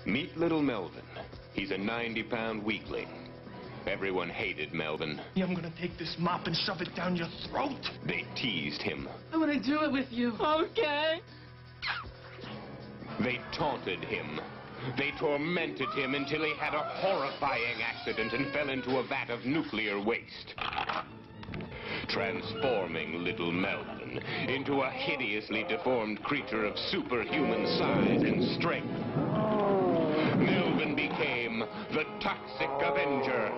Meet little Melvin. He's a 90-pound weakling. Everyone hated Melvin. I'm gonna take this mop and shove it down your throat. They teased him. I want to do it with you. Okay. They taunted him. They tormented him until he had a horrifying accident and fell into a vat of nuclear waste, transforming little Melvin into a hideously deformed creature of superhuman size and strength. Melvin became the Toxic Avenger.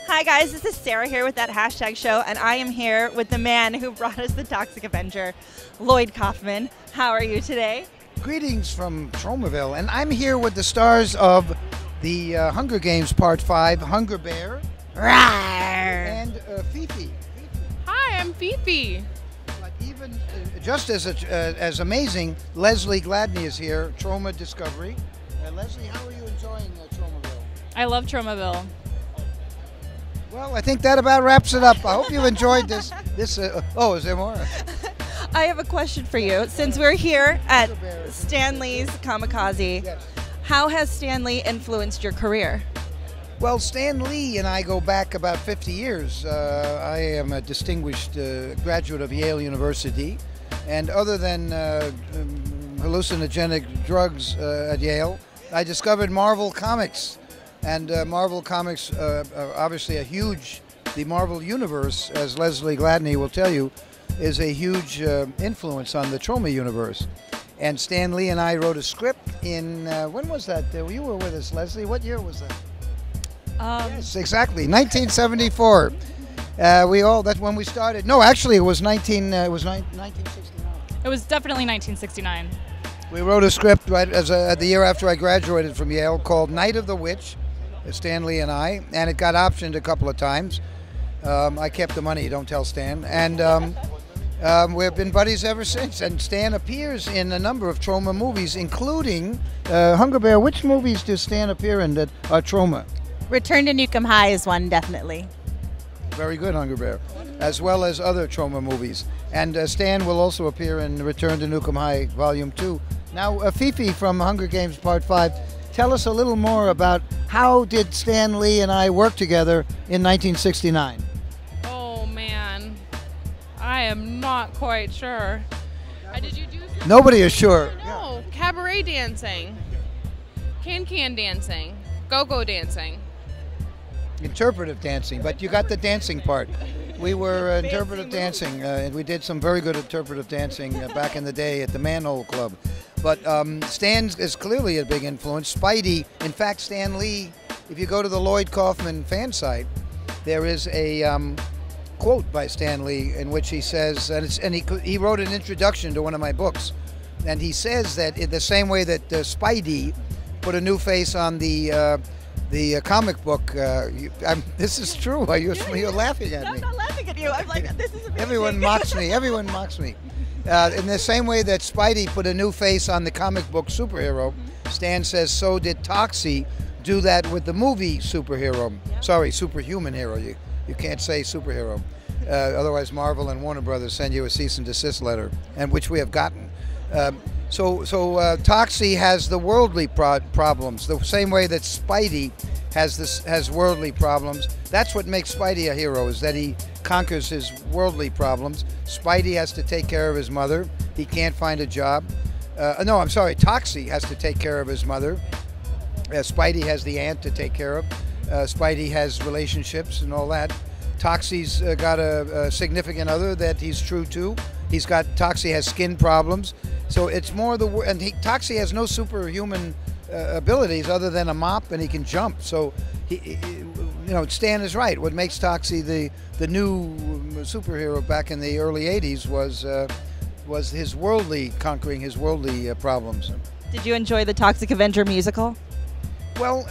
Hi guys, this is Sarah here with That Hashtag Show, and I am here with the man who brought us the Toxic Avenger, Lloyd Kaufman. How are you today? Greetings from Tromaville, and I'm here with the stars of the Hunger Games Part 5, Hunger Bear, and Fifi. Hi, I'm Fifi. But even just as amazing, Leslie Gladney is here, Troma Discovery. Leslie, how are you enjoying Tromaville? I love Tromaville. Well, I think that about wraps it up. I hope you enjoyed this. Oh, is there more? I have a question for you. Since we're here at Stan Lee's Comikaze, Yes. how has Stan Lee influenced your career? Well, Stan Lee and I go back about 50 years. I am a distinguished graduate of Yale University, and other than hallucinogenic drugs at Yale, I discovered Marvel Comics. And Marvel Comics are obviously the Marvel Universe, as Leslie Gladney will tell you, is a huge influence on the Troma universe. And Stan Lee and I wrote a script in, when was that? You were with us, Leslie. What year was that? Yes, exactly, 1974. That's when we started. No, actually, it was 1969. It was definitely 1969. We wrote a script right the year after I graduated from Yale called Night of the Witch, Stan Lee and I, and it got optioned a couple of times. I kept the money, don't tell Stan. And we've been buddies ever since. And Stan appears in a number of Troma movies, including Hunger Bear. Which movies does Stan appear in that are Troma? Return to Nukem High is one, definitely. Very good, Hunger Bear, as well as other Troma movies. And Stan will also appear in Return to Nukem High Volume 2. Now, Fifi from Hunger Games Part 5, tell us a little more about how did Stan Lee and I work together in 1969? Oh, man. I am not quite sure. Did you do something? Nobody is sure. No. Cabaret dancing. Can-can dancing. Go-go dancing. Interpretive dancing, but you got the dancing part. We were interpretive dancing, and we did some very good interpretive dancing back in the day at the Manhole Club. But Stan is clearly a big influence. Spidey, in fact, Stan Lee, if you go to the Lloyd Kaufman fan site, there is a quote by Stan Lee in which he says, and he wrote an introduction to one of my books, and he says that in the same way that Spidey put a new face on the comic book, this is true. You're laughing at me. I'm not laughing at you. I'm like, this is amazing. Everyone mocks me. Everyone mocks me. In the same way that Spidey put a new face on the comic book superhero, Stan says so did Toxie do that with the movie superhero. Yep. Sorry, superhuman hero. You can't say superhero. Otherwise, Marvel and Warner Brothers send you a cease and desist letter, and which we have gotten. So Toxie has the worldly problems, the same way that Spidey has worldly problems. That's what makes Spidey a hero, is that he conquers his worldly problems. Spidey has to take care of his mother. He can't find a job. No, I'm sorry, Toxie has to take care of his mother. Spidey has the aunt to take care of. Spidey has relationships and all that. Toxie's got a significant other that he's true to. Toxie has skin problems. So it's more Toxie has no superhuman abilities other than a mop, and he can jump. So Stan is right. What makes Toxie the new superhero back in the early '80s was his conquering his worldly problems. Did you enjoy the Toxic Avenger musical? Well,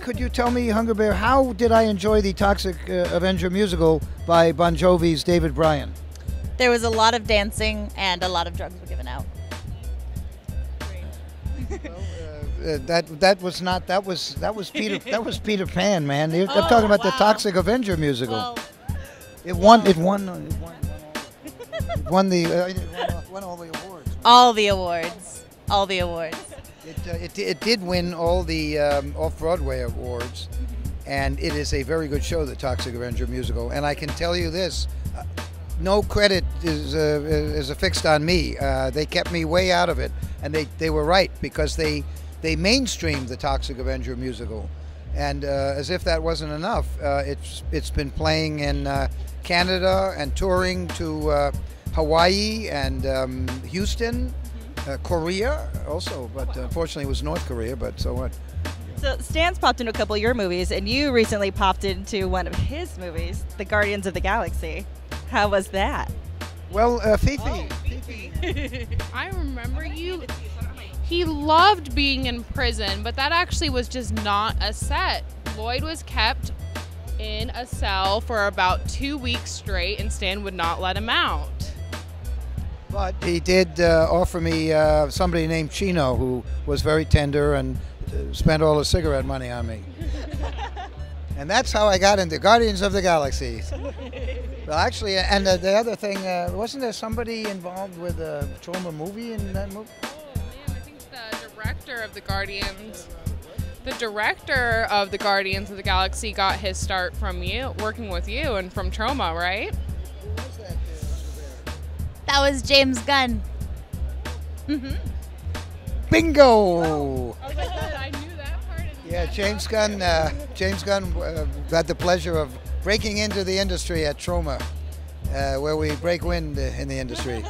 could you tell me, Hunger Bear, how did I enjoy the Toxic Avenger musical by Bon Jovi's David Bryan? There was a lot of dancing and a lot of drugs were given out. That was Peter Pan, man. They're talking about the Toxic Avenger musical. Well, It won won the won all the awards. All the awards. All the awards. It did win all the off-Broadway awards, and it is a very good show, the Toxic Avenger musical. And I can tell you this, no credit is affixed on me. They kept me way out of it, and they were right, because they mainstreamed the Toxic Avenger musical. And as if that wasn't enough, it's been playing in Canada and touring to Hawaii and Houston. Korea also, but unfortunately it was North Korea, but so what? So Stan's popped into a couple of your movies, and you recently popped into one of his movies, The Guardians of the Galaxy. How was that? Well, Fifi. I remember you. He loved being in prison, but that actually was just not a set. Lloyd was kept in a cell for about 2 weeks straight, and Stan would not let him out. But he did offer me somebody named Chino, who was very tender and spent all his cigarette money on me. And that's how I got into Guardians of the Galaxy. Well, actually, and the other thing, wasn't there somebody involved with a Troma movie in that movie? Oh man, I think the director of the Guardians. The director of the Guardians of the Galaxy got his start from you, working with you, and from Troma, right? Who was that? That was James Gunn. Bingo! I was like, I knew that part. Yeah, James Gunn. James Gunn had the pleasure of breaking into the industry at Troma, where we break wind in the industry.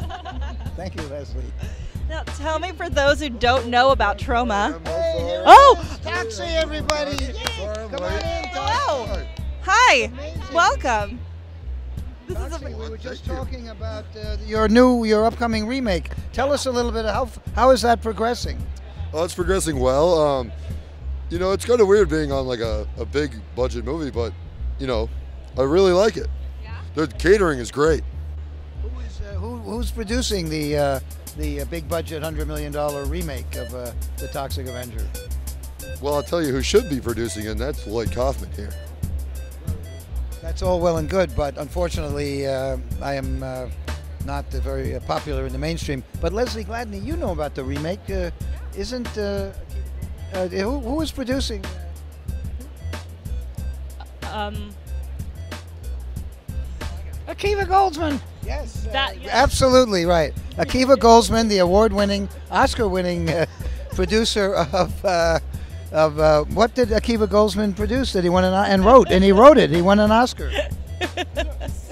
Thank you, Leslie. Now, tell me, for those who don't know about Troma. Hey, Oh! Toxie, everybody! Come on in, Hello! Hi! Welcome. This is Toxie, we were just talking about your upcoming remake. Tell us a little bit of how is that progressing? Oh, it's progressing well. You know, it's kind of weird being on like a big budget movie, but you know, I really like it. Yeah? The catering is great. Who's producing the big budget $100 million remake of the Toxic Avenger? Well, I'll tell you who should be producing it, and that's Lloyd Kaufman here. That's all well and good, but unfortunately, I am not very popular in the mainstream. But Leslie Gladney, you know about the remake. Isn't who is producing? Akiva Goldsman. Yes, absolutely right. Akiva Goldsman, the award-winning, Oscar-winning producer of what did Akiva Goldsman produce that he won and wrote? And he wrote it. He won an Oscar.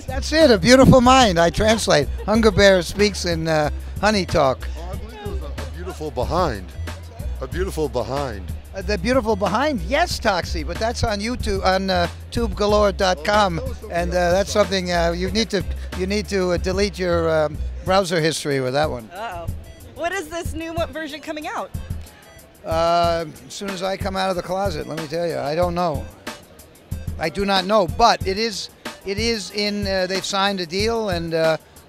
That's it. A Beautiful Mind. I translate. Hunger Bear speaks in Honey Talk. Oh, I believe it was a beautiful behind. A beautiful behind. The Beautiful Behind, yes, Toxie, but that's on YouTube, on tubegalore.com, and that's something you need to delete your browser history with that one. Uh-oh. What is this new version coming out? As soon as I come out of the closet, let me tell you, I don't know. I do not know, but it is in. They've signed a deal, and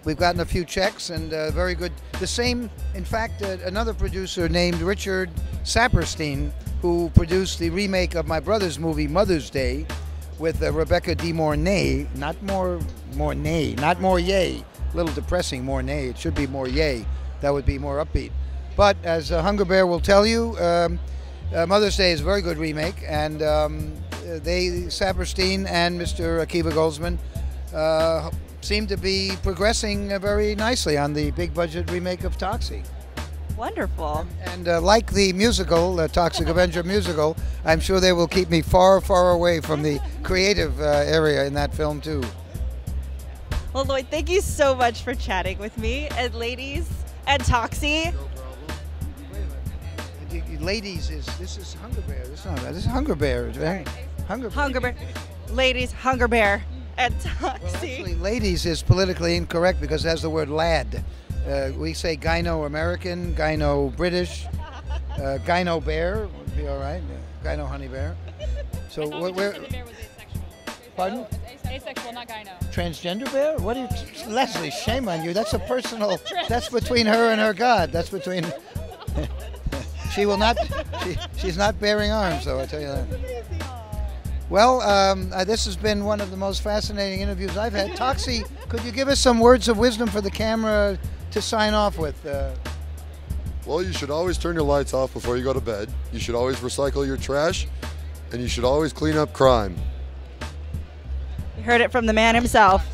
we've gotten a few checks, and very good. The same, in fact, another producer named Richard Saperstein, who produced the remake of my brother's movie Mother's Day with Rebecca De Mornay, not Mornay, not Morier. A little depressing, Mornay. It should be Morier. That would be more upbeat. But as Hunger Bear will tell you, Mother's Day is a very good remake, and Saperstein and Mr. Akiva Goldsman seem to be progressing very nicely on the big budget remake of Toxie. Wonderful. And like the musical, the Toxic Avenger musical, I'm sure they will keep me far, far away from the creative area in that film too. Well, Lloyd, thank you so much for chatting with me, and ladies, and Toxie. No problem. Wait a minute. Ladies, this is Hunger Bear. This is Hunger Bear, right? Hunger Bear. Ladies, Hunger Bear, and Well, Toxie. actually, ladies is politically incorrect because it has the word lad. We say gyno-American, gyno-British, gyno-bear would be all right. Gyno honey bear. So where? Pardon? Asexual, not gyno. Transgender bear? What do you, Leslie? Shame on you. That's a personal. That's between her and her God. That's between. She will not. She's not bearing arms, though. I tell you that. Well, this has been one of the most fascinating interviews I've had. Toxie, could you give us some words of wisdom for the camera to sign off with? Well, you should always turn your lights off before you go to bed. You should always recycle your trash, and you should always clean up crime. You heard it from the man himself.